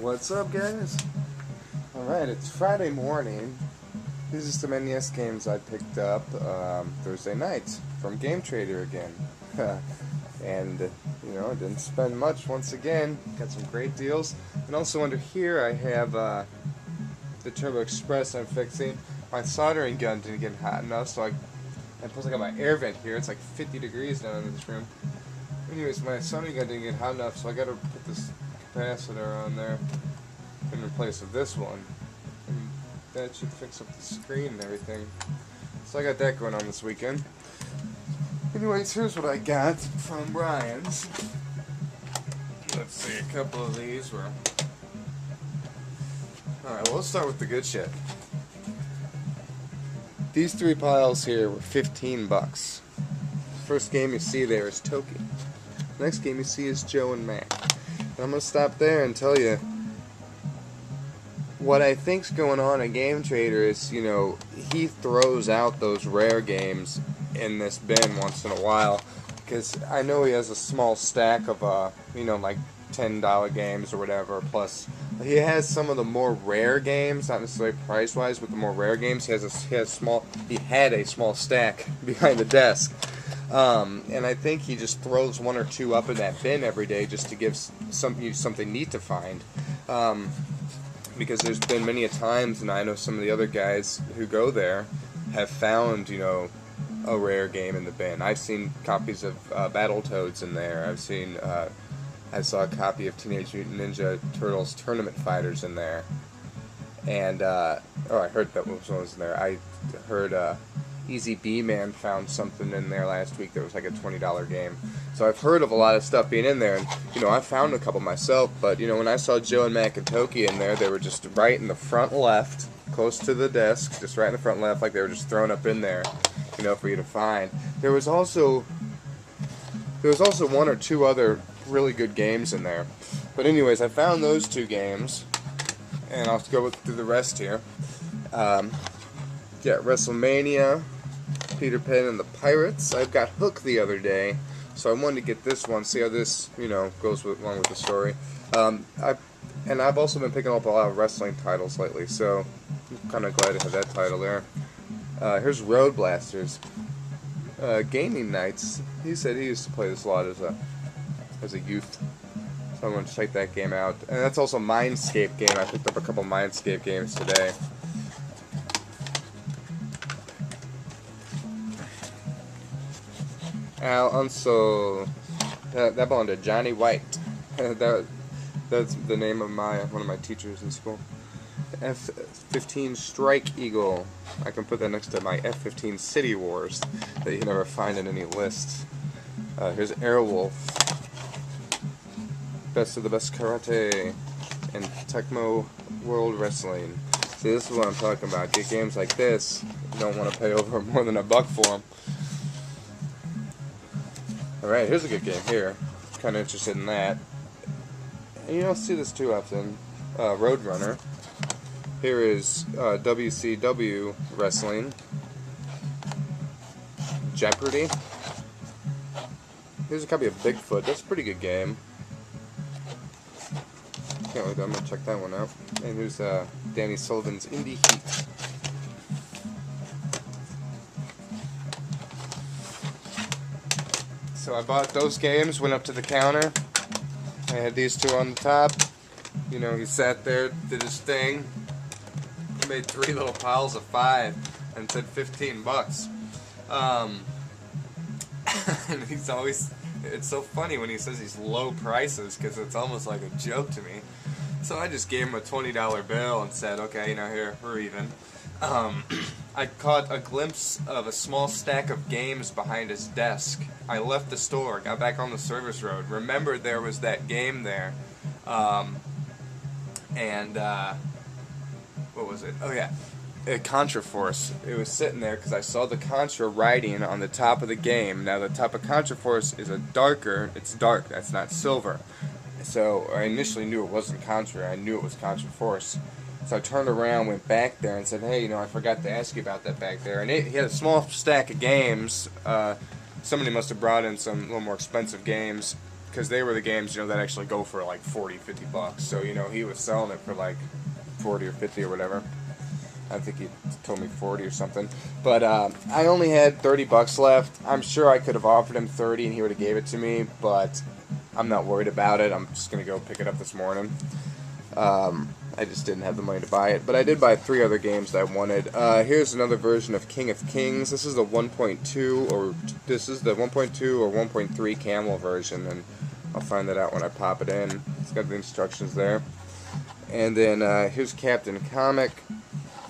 What's up, guys? Alright, it's Friday morning. These are some NES games I picked up Thursday night from Game Trader again. And, I didn't spend much once again. Got some great deals. And also under here I have the Turbo Express I'm fixing. My soldering gun didn't get hot enough, so and plus I got my air vent here. It's like 50 degrees down in this room. Anyways, my soldering gun didn't get hot enough, so I gotta put this capacitor on there in place of this one, and that should fix up the screen and everything. So I got that going on this weekend. Anyways, here's what I got from Brian's. Let's see, a couple of these were... Alright, well, let's start with the good shit. These three piles here were 15 bucks. First game you see there is Toki. Next game you see is Joe and Mac. And I'm going to stop there and tell you what I think's going on in Game Trader is, he throws out those rare games in this bin once in a while, because I know he has a small stack of, like $10 games or whatever, plus he has some of the more rare games, not necessarily price-wise, but the more rare games. He had a small stack behind the desk. And I think he just throws one or two up in that bin every day just to give you something neat to find. Because there's been many a times, and I know some of the other guys who go there have found, a rare game in the bin. I've seen copies of Battletoads in there. I saw a copy of Teenage Mutant Ninja Turtles Tournament Fighters in there. And, I heard that one was in there. I heard, Easy B-Man found something in there last week that was like a $20 game. So I've heard of a lot of stuff being in there, and, I found a couple myself, but, when I saw Joe and Mac and Toki in there, they were just right in the front left, close to the desk, just right in the front left, like they were just thrown up in there, for you to find. There was also one or two other really good games in there. But anyways, I found those two games, and I'll go through the rest here. WrestleMania, Peter Pan and the Pirates. I got Hook the other day, so I wanted to get this one, see how this, goes along with the story. I've also been picking up a lot of wrestling titles lately, so I'm kind of glad to have that title there. Here's Road Blasters. Gaming Nights. He said he used to play this a lot as a youth, so I'm going to check that game out. And that's also Mindscape game. I picked up a couple Mindscape games today. Also, that belonged to Johnny White. That's the name of one of my teachers in school. F-15 Strike Eagle. I can put that next to my F-15 City Wars that you can never find in any list. Here's Airwolf. Best of the Best Karate and Tecmo World Wrestling. See, this is what I'm talking about. Get games like this. You don't want to pay over more than $1 for them. Alright, here's a good game here. Kind of interested in that. And you don't see this too often. Roadrunner. Here is WCW Wrestling. Jeopardy. Here's a copy of Bigfoot. That's a pretty good game. Can't wait, I'm going to check that one out. And here's Danny Sullivan's Indie Heat. So I bought those games, went up to the counter. I had these two on the top. He sat there, did his thing. He made 3 little piles of 5 and said 15 bucks. And it's so funny when he says these low prices, because it's almost like a joke to me. So I just gave him a $20 bill and said, okay, here, we're even. I caught a glimpse of a small stack of games behind his desk. I left the store, got back on the service road, remembered there was that game there, what was it? Oh yeah, Contra Force. It was sitting there because I saw the Contra writing on the top of the game. Now the top of Contra Force is it's dark, that's not silver. So I initially knew it wasn't Contra, I knew it was Contra Force. So I turned around, went back there, and said, hey, I forgot to ask you about that back there. And he had a small stack of games. Somebody must have brought in some little more expensive games, because they were the games, that actually go for like 40, 50 bucks. So, he was selling it for like 40 or 50 or whatever. I think he told me 40 or something. But I only had 30 bucks left. I'm sure I could have offered him 30 and he would have gave it to me, but I'm not worried about it. I'm just going to go pick it up this morning. I just didn't have the money to buy it. But I did buy 3 other games that I wanted. Here's another version of King of Kings. This is the 1.2 or 1.3 camel version, and I'll find that out when I pop it in. It's got the instructions there. And then here's Captain Comic.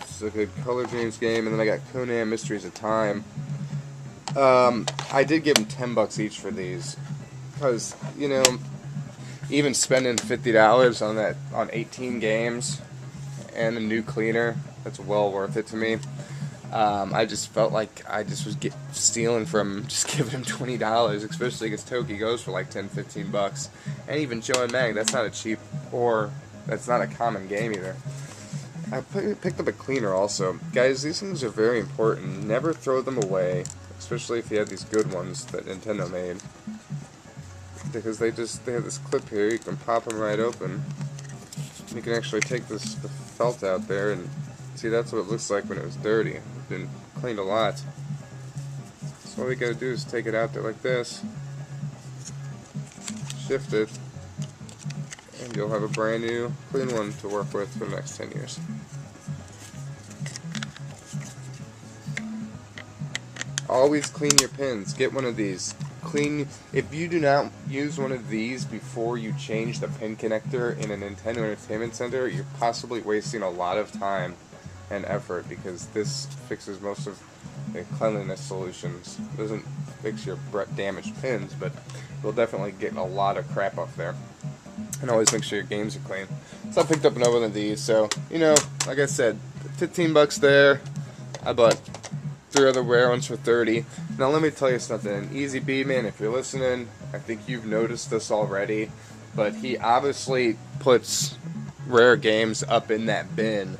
This is a good Color Dreams game. And then I got Conan Mysteries of Time. I did give them 10 bucks each for these, because even spending $50 on 18 games and a new cleaner, that's well worth it to me. I just felt like I just was stealing from just giving him $20, especially because Toki goes for like 10, 15 bucks. And even Joe and Mag, that's not a cheap, or that's not a common game either. I picked up a cleaner also. Guys, these things are very important. Never throw them away, especially if you have these good ones that Nintendo made. Because they have this clip here, you can pop them right open. You can actually take the felt out there and see, that's what it looks like when it was dirty. It's been cleaned a lot. So all we gotta do is take it out there like this, shift it, and you'll have a brand new clean one to work with for the next 10 years. Always clean your pins. Get one of these. If you do not use one of these before you change the pin connector in a Nintendo Entertainment Center, you're possibly wasting a lot of time and effort, because this fixes most of the cleanliness solutions. It doesn't fix your damaged pins, but you'll definitely get a lot of crap off there. And always make sure your games are clean. So I picked up another one of these. So, like I said, 15 bucks there. I bought 3 other rare ones for 30. Now let me tell you something. Easy B, man, if you're listening, I think you've noticed this already, but he obviously puts rare games up in that bin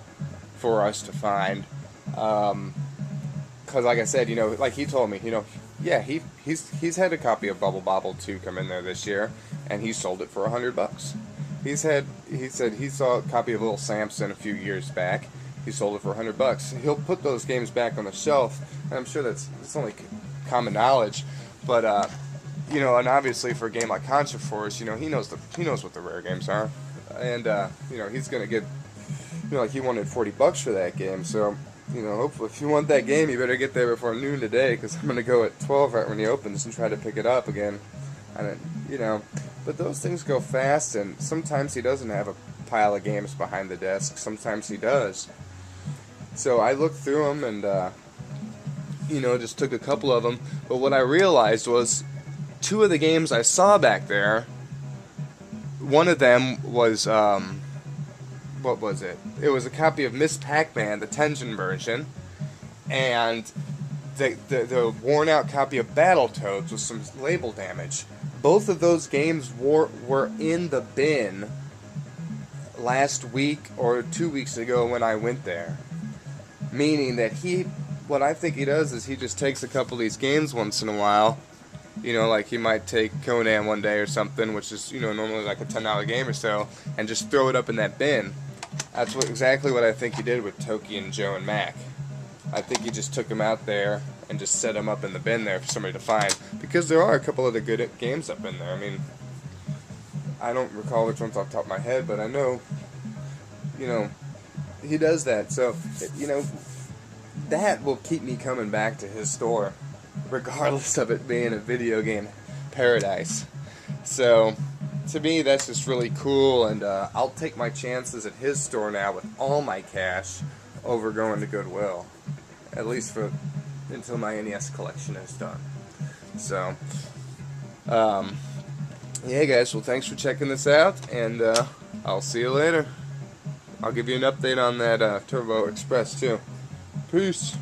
for us to find. Because like I said, like he told me, yeah, he's had a copy of Bubble Bobble 2 come in there this year, and he sold it for $100. He said he saw a copy of Little Samson a few years back. He sold it for $100. He'll put those games back on the shelf, and I'm sure that's only common knowledge. But and obviously for a game like Contra Force, he knows what the rare games are, and he's gonna get, like he wanted $40 for that game. So hopefully if you want that game, you better get there before noon today, because I'm gonna go at 12 right when he opens and try to pick it up again. And but those things go fast, and sometimes he doesn't have a pile of games behind the desk. Sometimes he does. So I looked through them and, just took a couple of them. But what I realized was 2 of the games I saw back there, one of them was, what was it? It was a copy of Miss Pac-Man, the Tengen version, and the worn-out copy of Battletoads with some label damage. Both of those games were in the bin last week or 2 weeks ago when I went there. Meaning that what I think he does is he just takes a couple of these games once in a while. Like he might take Conan one day or something, which is, normally like a $10 game or so, and just throw it up in that bin. That's exactly what I think he did with Toki and Joe and Mac. I think he just took them out there and just set them up in the bin there for somebody to find. Because there are a couple other good games up in there. I mean, I don't recall which ones off the top of my head, but I know, he does that. So, that will keep me coming back to his store, regardless of it being a video game paradise. So, to me, that's just really cool, and I'll take my chances at his store now with all my cash over going to Goodwill, at least until my NES collection is done. So, yeah, guys, well, thanks for checking this out, and I'll see you later. I'll give you an update on that Turbo Express, too. Peace.